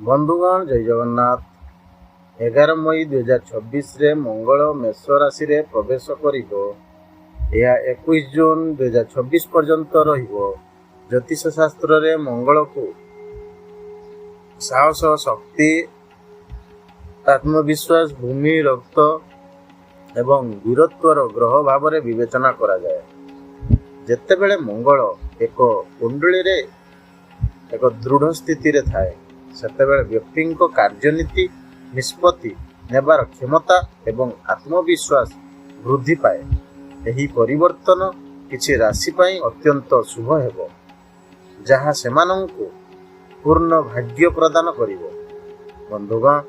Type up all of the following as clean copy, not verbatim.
बंधुगण जय जगन्नाथ। 11 मई 2026 रे मंगल मेष राशि रे प्रवेश करिबो। या 21 जून 2026 पर्यंत रहिबो। ज्योतिष शास्त्र रे मंगल को साहस, शक्ति, आत्मविश्वास, भूमि, रक्त एवं वीरत्वर ग्रह भाव रे विवेचना करा जाए। जेतेबेले मंगल एक कुंडली रे एक दृढ़ स्थिति रे थाए सेतेबेले व्यक्ति कार्यनीति निष्पत्ति नेबार क्षमता एवं आत्मविश्वास वृद्धि पाए। यही परिवर्तन किछि राशि पाई अत्यंत शुभ हेबो, जहाँ सेमानंकु पूर्ण भाग्य प्रदान करिवो। बंधुगण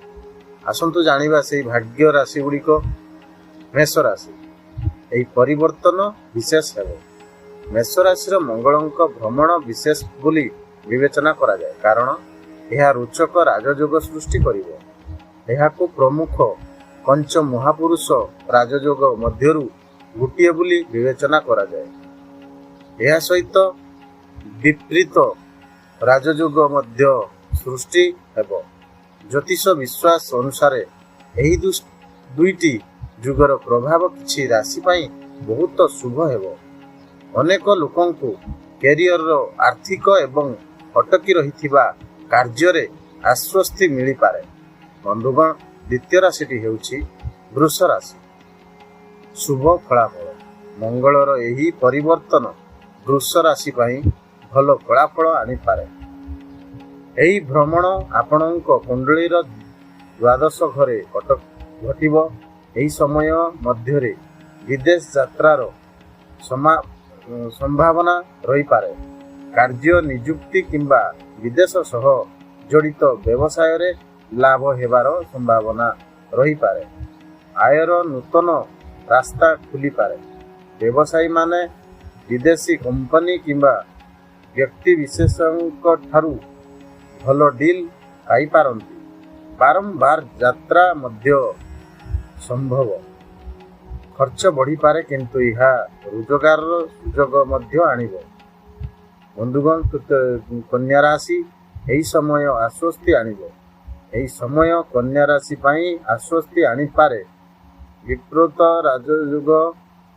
आसंतु जानिबा सेही भाग्य राशि गुड़िक। मेष राशि यही परिवर्तन विशेष हेबो। मेष राशि मंगलंक भ्रमण विशेष बोली विवेचना करा जाए, कारण यह रोचक राजयोग सृष्टि करिवो। यहाकु प्रमुख पंच महापुरुष राजयोग मध्यरु गोटे बोली विवेचना करा जाए। यह सहित विपरीत राजयोग मध्य सृष्टि हेबो। ज्योतिष विश्वास अनुसार यही दुईटी जुगर प्रभाव किछि राशि पाई बहुत शुभ हेबो। अनेक लोकंकु कैरियर आर्थिक एवं अटकी रहिथिबा कार्य आश्वस्ति मिली पारे। बंधुगण द्वितीय राशि हेउछि वृष राशि। शुभ फलाफल मंगलर यही परिवर्तन वृष राशि पाई भल फलाफल आनी पारे। यही भ्रमण आपणक कुंडलीर द्वादश घरे घटिबो। यही समय मध्यरे विदेश यात्रार संभावना रही पारे। कार्य नियुक्ति किंबा विदेश सह जड़ित व्यवसाय रे लाभ हेबार संभावना रही पारे। आयर नूतन रास्ता खुली पारे। व्यवसायी माने विदेशी कंपनी किंबा व्यक्ति विशेषक ठारू भल डील पाई पारंती। बारंबार यात्रा मध्य संभव। खर्च बढ़ी पारे, किंतु यह रोजगार सुजोग मध्य आनिबो। बंधुगण कन्या राशि यही समय आश्वस्ति आनिबो। यही समय कन्या राशि पाई आश्वस्ति आनी पारे। विकृत राजयोग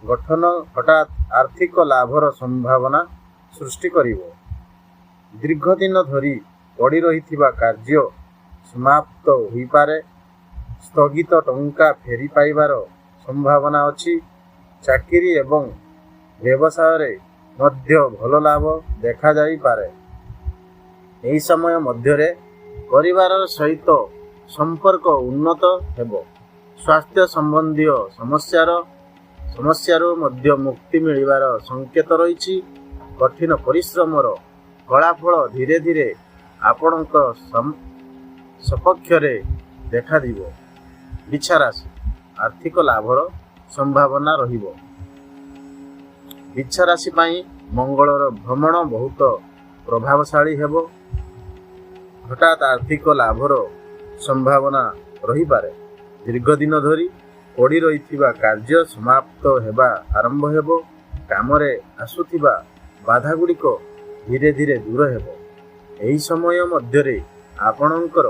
गठन हठात आर्थिक लाभर संभावना सृष्टि करिवो। दीर्घ दिन धरी पड़ी रहिथिबा कार्य समाप्त होई पारे। स्थगित टंका फेरी पाइबार संभावना अछि। चाकरी एवं व्यवसाय रे मध्य भल लाभ देखा जाई पारे। एही समय मध्यरे परिवार सहित संपर्क उन्नत हेबो। स्वास्थ्य संबंधी समस्यारो मध्य मुक्ति मिलिबार संकेत रहिछि। कठिन परिश्रमर फलाफल धीरे धीरे आपणक सपक्ष रे देखा दिबो। बिछा राशि आर्थिक लाभर संभावना रहिबो। बिछा राशि पाई मंगलर भ्रमण बहुत प्रभावशाली हेबो। हठात आर्थिक लाभर संभावना रही पारे। दीर्घ दिन धरी पड़ी रहिथिबा कार्य समाप्त हेबा आरंभ हेबो। कामरे आसुथिबा बाधा गुड़िक धीरे धीरे दूर हेबो। एही समय मध्यरे आपणकर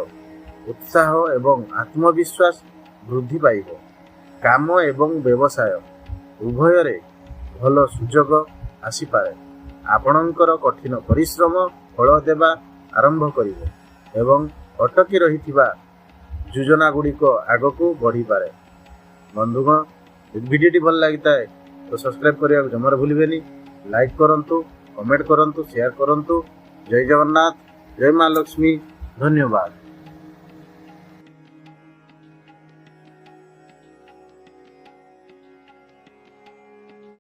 उत्साह एवं आत्मविश्वास वृद्धि पाइबो। काम एवं व्यवसाय उभयरे भल सुजोग आसी पारे। आपणकर कठिन परिश्रम फल देवा आरंभ करिवो एवं अटकी रहिथिबा योजना गुड़िक आगकू बढ़ी पारे। बंधुगण वीडियोटी भल लगिता है तो सब्सक्राइब करिया जमार भूलिबेनी। लाइक करंतु, कमेंट करंतु, शेयर करंतु। जय जगन्नाथ, जय मां लक्ष्मी। धन्यवाद।